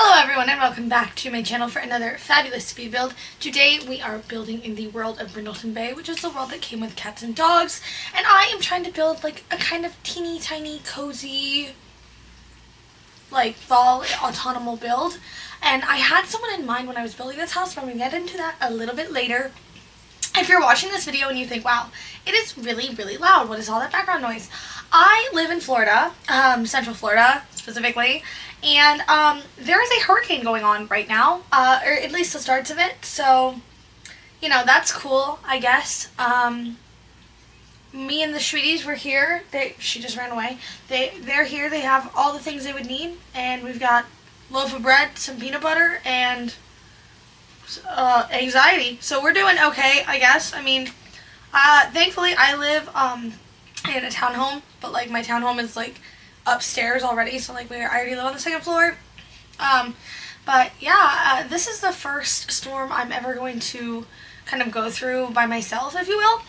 Hello everyone and welcome back to my channel for another fabulous speed build. Today we are building in the world of Brindleton Bay, which is the world that came with cats and dogs, and I am trying to build like a kind of teeny tiny cozy like fall autumnal build. And I had someone in mind when I was building this house, but I'm going to get into that a little bit later. If you're watching this video and you think, wow, it is really, really loud, what is all that background noise? I live in Florida, Central Florida specifically, and there is a hurricane going on right now, or at least the starts of it, so, you know, that's cool, I guess. Me and the sweeties were here. She just ran away. They're here, they have all the things they would need, and we've got a loaf of bread, some peanut butter, and anxiety. So we're doing okay, I guess. I mean, thankfully I live in a townhome, but like my townhome is like upstairs already, so like I already live on the second floor. But yeah, this is the first storm I'm ever going to kind of go through by myself, if you will,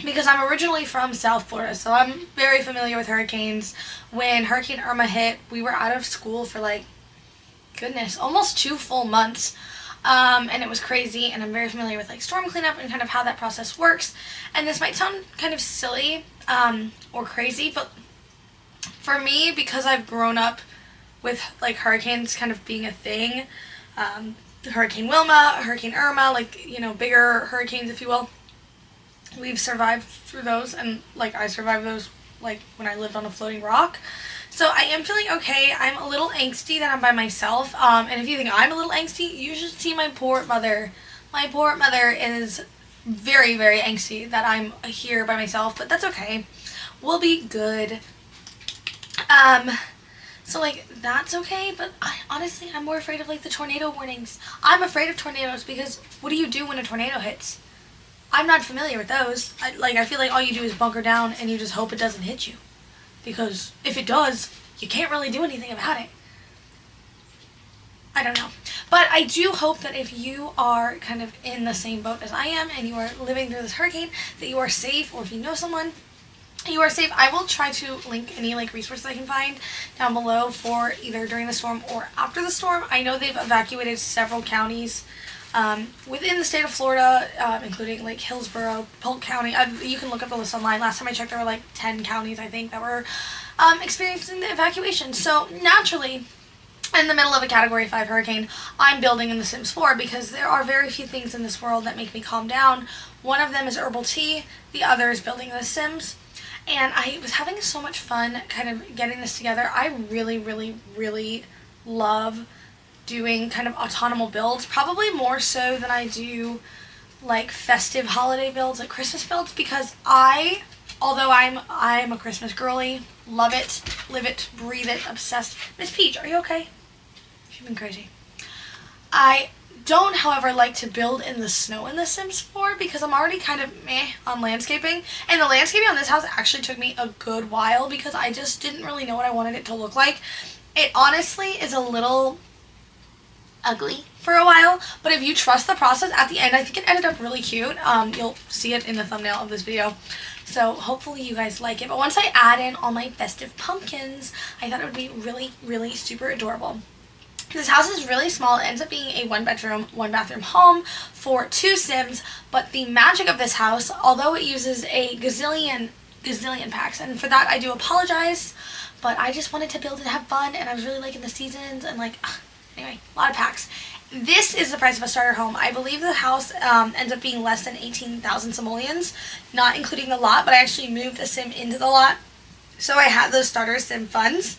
because I'm originally from South Florida, so I'm very familiar with hurricanes. When Hurricane Irma hit, we were out of school for like, goodness, almost 2 full months. And it was crazy, and I'm very familiar with like storm cleanup and kind of how that process works. And this might sound kind of silly or crazy, but for me, because I've grown up with like hurricanes kind of being a thing, Hurricane Wilma, Hurricane Irma, like, you know, bigger hurricanes, if you will, we've survived through those, and like I survived those like when I lived on a floating rock. So I am feeling okay. I'm a little angsty that I'm by myself. And if you think I'm a little angsty, you should see my poor mother. My poor mother is very, very angsty that I'm here by myself, but that's okay. We'll be good. So like that's okay, but honestly, I'm more afraid of like the tornado warnings. I'm afraid of tornadoes because what do you do when a tornado hits? I'm not familiar with those. I feel like all you do is bunker down and you just hope it doesn't hit you. Because if it does, you can't really do anything about it. I don't know. But I do hope that if you are kind of in the same boat as I am and you are living through this hurricane, that you are safe, or if you know someone, you are safe. I will try to link any like resources I can find down below for either during the storm or after the storm. I know they've evacuated several counties within the state of Florida, including like Hillsborough, Polk County. You can look up the list online. Last time I checked, there were like 10 counties, I think, that were experiencing the evacuation. So naturally, in the middle of a Category 5 hurricane, I'm building in The Sims 4 because there are very few things in this world that make me calm down. One of them is herbal tea. The other is building The Sims. And I was having so much fun kind of getting this together. I really, really, really love doing kind of autumnal builds, probably more so than I do like festive holiday builds, like Christmas builds, because although I'm a Christmas girly, love it, live it, breathe it, obsessed. Miss Peach, are you okay? She's been crazy. I don't, however, like to build in the snow in The Sims 4 because I'm already kind of meh on landscaping, and the landscaping on this house actually took me a good while because I just didn't really know what I wanted it to look like. It honestly is a little ugly for a while, but if you trust the process at the end, I think it ended up really cute. You'll see it in the thumbnail of this video, so hopefully you guys like it. But once I add in all my festive pumpkins, I thought it would be really, really super adorable. This house is really small. It ends up being a 1-bedroom, 1-bathroom home for 2 Sims, but the magic of this house, although it uses a gazillion packs, and for that I do apologize, but I just wanted to build and have fun, and I was really liking the seasons, and like, anyway, a lot of packs. This is the price of a starter home. I believe the house ends up being less than 18,000 simoleons, not including the lot, but I actually moved a sim into the lot, so I had those starter sim funds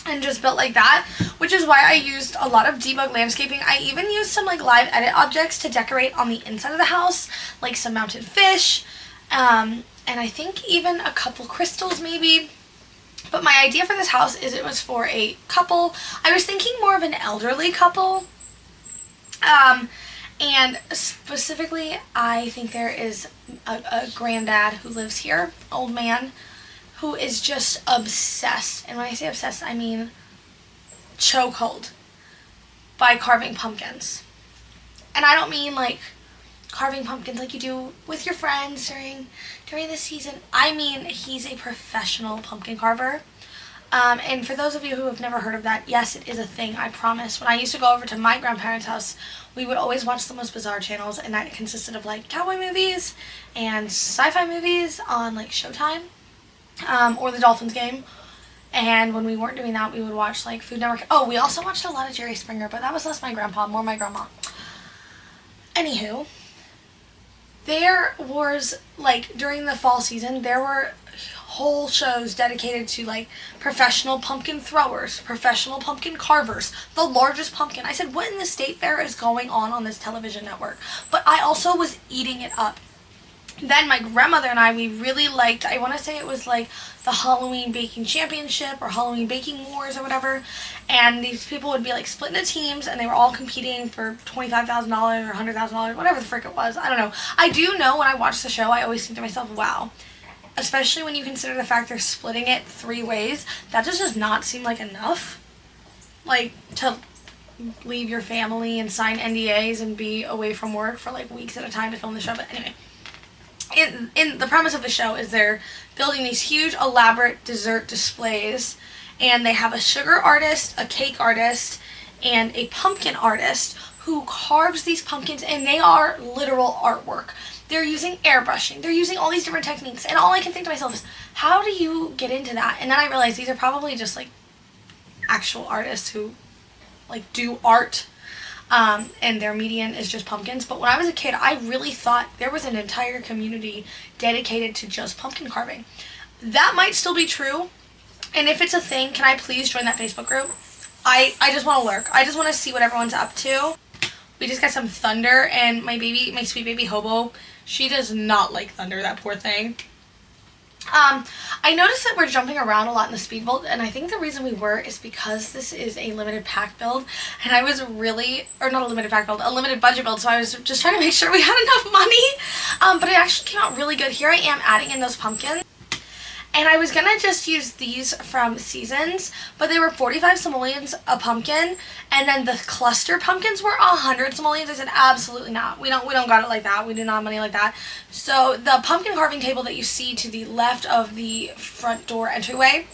and just built like that, which is why I used a lot of debug landscaping. I even used some like live edit objects to decorate on the inside of the house, like some mounted fish, and I think even a couple crystals maybe. But my idea for this house is it was for a couple. I was thinking more of an elderly couple. And specifically, I think there is a granddad who lives here, old man, who is just obsessed. And when I say obsessed, I mean chokehold by carving pumpkins. And I don't mean like carving pumpkins like you do with your friends during the season. I mean he's a professional pumpkin carver. And for those of you who have never heard of that, yes, it is a thing, I promise. When I used to go over to my grandparents' house, we would always watch the most bizarre channels, and that consisted of like cowboy movies and sci-fi movies on like Showtime, or the Dolphins game. And when we weren't doing that, we would watch like Food Network. Oh, we also watched a lot of Jerry Springer, but that was less my grandpa, more my grandma. Anywho, there was like during the fall season, there were whole shows dedicated to like professional pumpkin throwers, professional pumpkin carvers, the largest pumpkin. I said, what in the state fair is going on this television network? But I also was eating it up. Then my grandmother and I, we really liked, I want to say it was like the Halloween Baking Championship or Halloween Baking Wars or whatever. And these people would be like split into teams, and they were all competing for $25,000 or $100,000, whatever the frick it was. I don't know. I do know when I watch the show, I always think to myself, wow. Especially when you consider the fact they're splitting it 3 ways. That just does not seem like enough. Like, to leave your family and sign NDAs and be away from work for like weeks at a time to film the show. But anyway. In the premise of the show is they're building these huge elaborate dessert displays, and they have a sugar artist, a cake artist, and a pumpkin artist who carves these pumpkins, and they are literal artwork. They're using airbrushing, they're using all these different techniques, and all I can think to myself is, how do you get into that? And then I realized these are probably just like actual artists who like do art. And their median is just pumpkins. But when I was a kid, I really thought there was an entire community dedicated to just pumpkin carving. That might still be true. And if it's a thing, can I please join that Facebook group? I just want to lurk. I just want to see what everyone's up to. We just got some thunder, and my sweet baby Hobo, she does not like thunder, that poor thing. I noticed that we're jumping around a lot in the speed build, and I think the reason we were is because this is a limited pack build, and I was really, or not a limited pack build, a limited budget build, so I was just trying to make sure we had enough money, but it actually came out really good. Here I am adding in those pumpkins. And I was gonna just use these from Seasons, but they were 45 simoleons a pumpkin, and then the cluster pumpkins were 100 simoleons. I said, absolutely not. We don't got it like that. We do not have money like that. So the pumpkin carving table that you see to the left of the front door entryway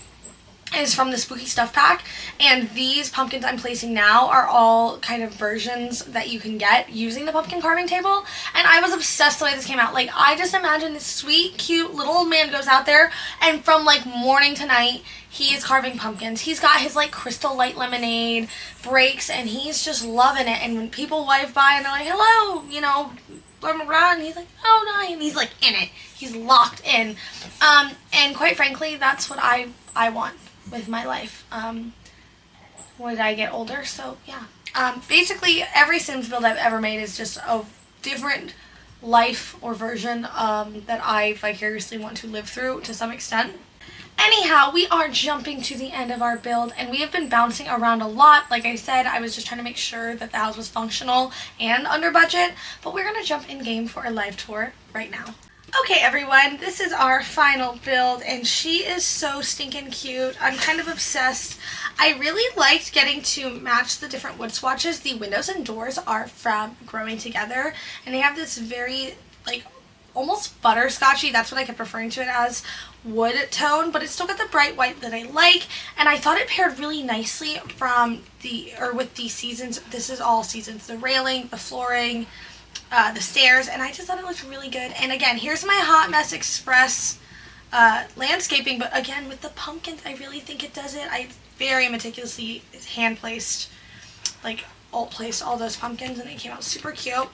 is from the Spooky Stuff Pack, and these pumpkins I'm placing now are all kind of versions that you can get using the pumpkin carving table, and I was obsessed the way this came out. Like, I just imagine this sweet, cute little old man goes out there, and from like morning to night, he is carving pumpkins. He's got his like Crystal Light lemonade breaks, and he's just loving it, and when people wipe by and they're like, hello, you know, blah, blah, blah, and he's like, oh no, and he's like in it. He's locked in. And quite frankly, that's what I want with my life when I get older. So yeah, basically every Sims build I've ever made is just a different life or version that I vicariously want to live through to some extent. Anyhow, we are jumping to the end of our build, and we have been bouncing around a lot. Like I said, I was just trying to make sure that the house was functional and under budget, but we're gonna jump in game for a live tour right now. Okay everyone, this is our final build, and she is so stinking cute. I'm kind of obsessed. I really liked getting to match the different wood swatches. The windows and doors are from Growing Together, and they have this very like almost butterscotchy, that's what I kept referring to it as, wood tone, but it's still got the bright white that I like, and I thought it paired really nicely with the Seasons. This is all Seasons, the railing, the flooring, the stairs, and I just thought it looked really good. And again, here's my Hot Mess Express landscaping, but again, with the pumpkins, I really think it does it. I very meticulously hand-placed, like, alt-placed all those pumpkins, and they came out super cute.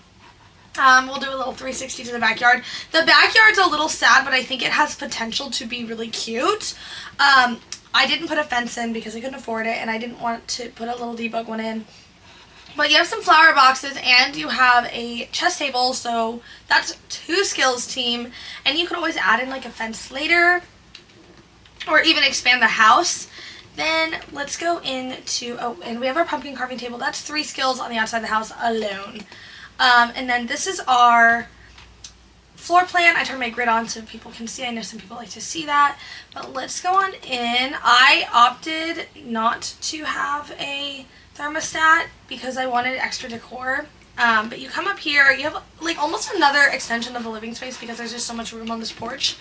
We'll do a little 360 to the backyard. The backyard's a little sad, but I think it has potential to be really cute. I didn't put a fence in because I couldn't afford it, and I didn't want to put a little debug one in. But you have some flower boxes, and you have a chess table, so that's 2 skills team. And you could always add in like a fence later, or even expand the house. Then let's go into, oh, and we have our pumpkin carving table. That's 3 skills on the outside of the house alone. And then this is our floor plan. I turned my grid on so people can see. I know some people like to see that. But let's go on in. I opted not to have a thermostat because I wanted extra decor. But you come up here, you have like almost another extension of the living space because there's just so much room on this porch.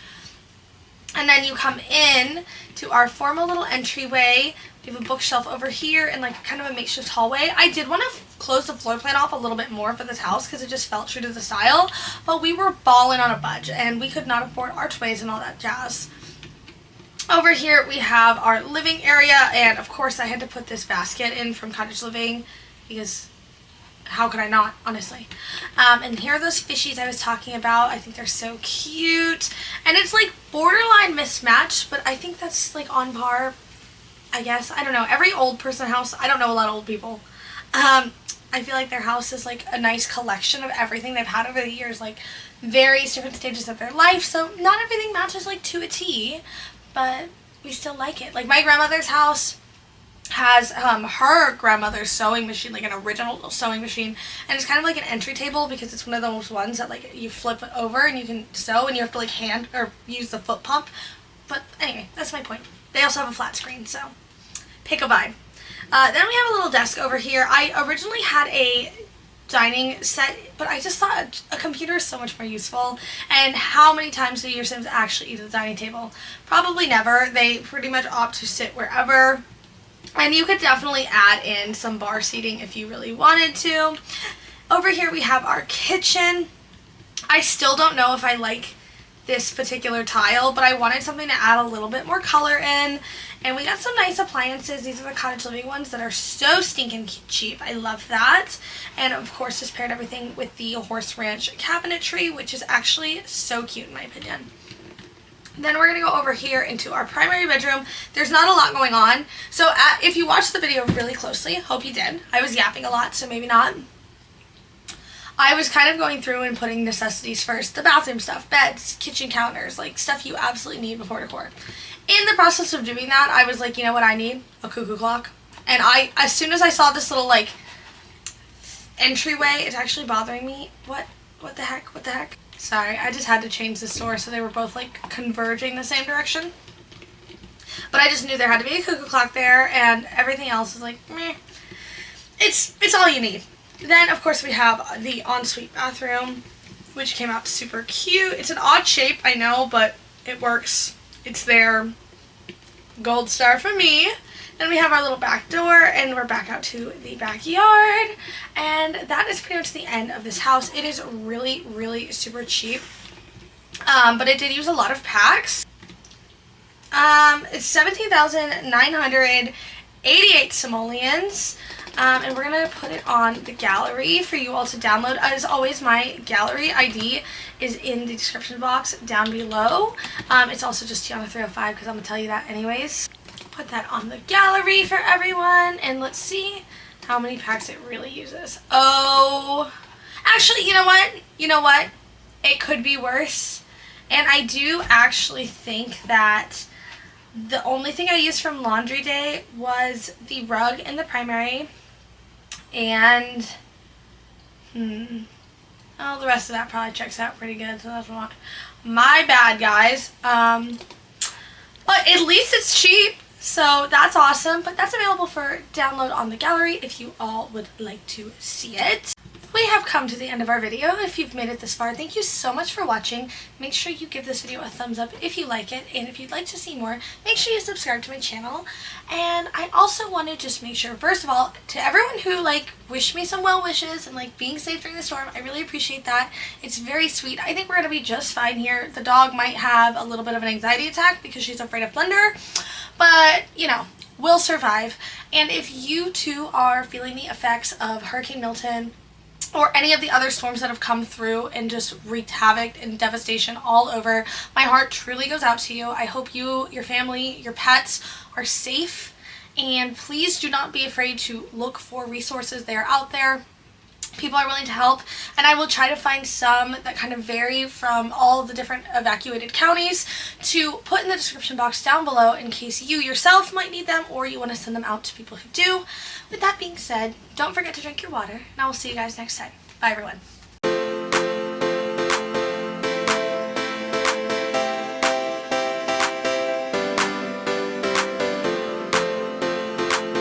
And then you come in to our formal little entryway. We have a bookshelf over here and like kind of a makeshift hallway. I did want to close the floor plan off a little bit more for this house because it just felt true to the style, but we were balling on a budget and we could not afford archways and all that jazz. Over here we have our living area, and of course I had to put this basket in from Cottage Living because how could I not, honestly? And here are those fishies I was talking about. I think they're so cute. And it's like borderline mismatched, but I think that's like on par, I guess. I don't know. Every old person house, I don't know a lot of old people. I feel like their house is like a nice collection of everything they've had over the years, like various different stages of their life. So not everything matches like to a T, but we still like it. Like my grandmother's house has her grandmother's sewing machine, like an original sewing machine, and it's kind of like an entry table because it's one of those ones that like you flip it over and you can sew and you have to like hand or use the foot pump. But anyway, that's my point. They also have a flat screen, so pick a vibe. Then we have a little desk over here. I originally had a dining set, but I just thought a computer is so much more useful. And how many times do your Sims actually eat at the dining table? Probably never. They pretty much opt to sit wherever. And you could definitely add in some bar seating if you really wanted to. Over here we have our kitchen. I still don't know if I like this particular tile, but I wanted something to add a little bit more color in. And we got some nice appliances. These are the Cottage Living ones that are so stinking cheap. I love that. And of course just paired everything with the Horse Ranch cabinetry, which is actually so cute in my opinion. Then we're going to go over here into our primary bedroom. There's not a lot going on. So if you watched the video really closely, hope you did. I was yapping a lot, so maybe not. I was kind of going through and putting necessities first. The bathroom stuff, beds, kitchen counters, like stuff you absolutely need before decor. In the process of doing that, I was like, you know what I need? A cuckoo clock. And as soon as I saw this little like entryway, it's actually bothering me. What the heck? Sorry, I just had to change the store so they were both like converging the same direction. But I just knew there had to be a cuckoo clock there, and everything else is like, meh. It's all you need. Then of course we have the ensuite bathroom, which came out super cute. It's an odd shape, I know, but it works. It's there. Gold star for me. Then we have our little back door, and we're back out to the backyard. And that is pretty much the end of this house. It is really, really super cheap. But it did use a lot of packs. It's 17,988 simoleons. And we're going to put it on the gallery for you all to download. As always, my gallery ID is in the description box down below. It's also just Tiana305 because I'm going to tell you that anyways. Put that on the gallery for everyone, and let's see how many packs it really uses. Oh, actually, you know what? It could be worse. And I do actually think that the only thing I used from laundry day was the rug in the primary, and well, the rest of that probably checks out pretty good, so that's what my bad, guys. But at least it's cheap. So that's awesome, but that's available for download on the gallery if you all would like to see it. We have come to the end of our video. If you've made it this far, thank you so much for watching. Make sure you give this video a thumbs up if you like it, and if you'd like to see more, make sure you subscribe to my channel. And I also want to just make sure, first of all, to everyone who like wished me some well wishes and like being safe during the storm, I really appreciate that. It's very sweet. I think we're gonna be just fine here. The dog might have a little bit of an anxiety attack because she's afraid of thunder, but you know, we'll survive. And if you too are feeling the effects of Hurricane Milton or any of the other storms that have come through and just wreaked havoc and devastation all over, my heart truly goes out to you. I hope you, your family, your pets are safe, and please do not be afraid to look for resources. They are out there. People are willing to help, and I will try to find some that kind of vary from all the different evacuated counties to put in the description box down below in case you yourself might need them or you want to send them out to people who do. With that being said, don't forget to drink your water, and I will see you guys next time. Bye everyone.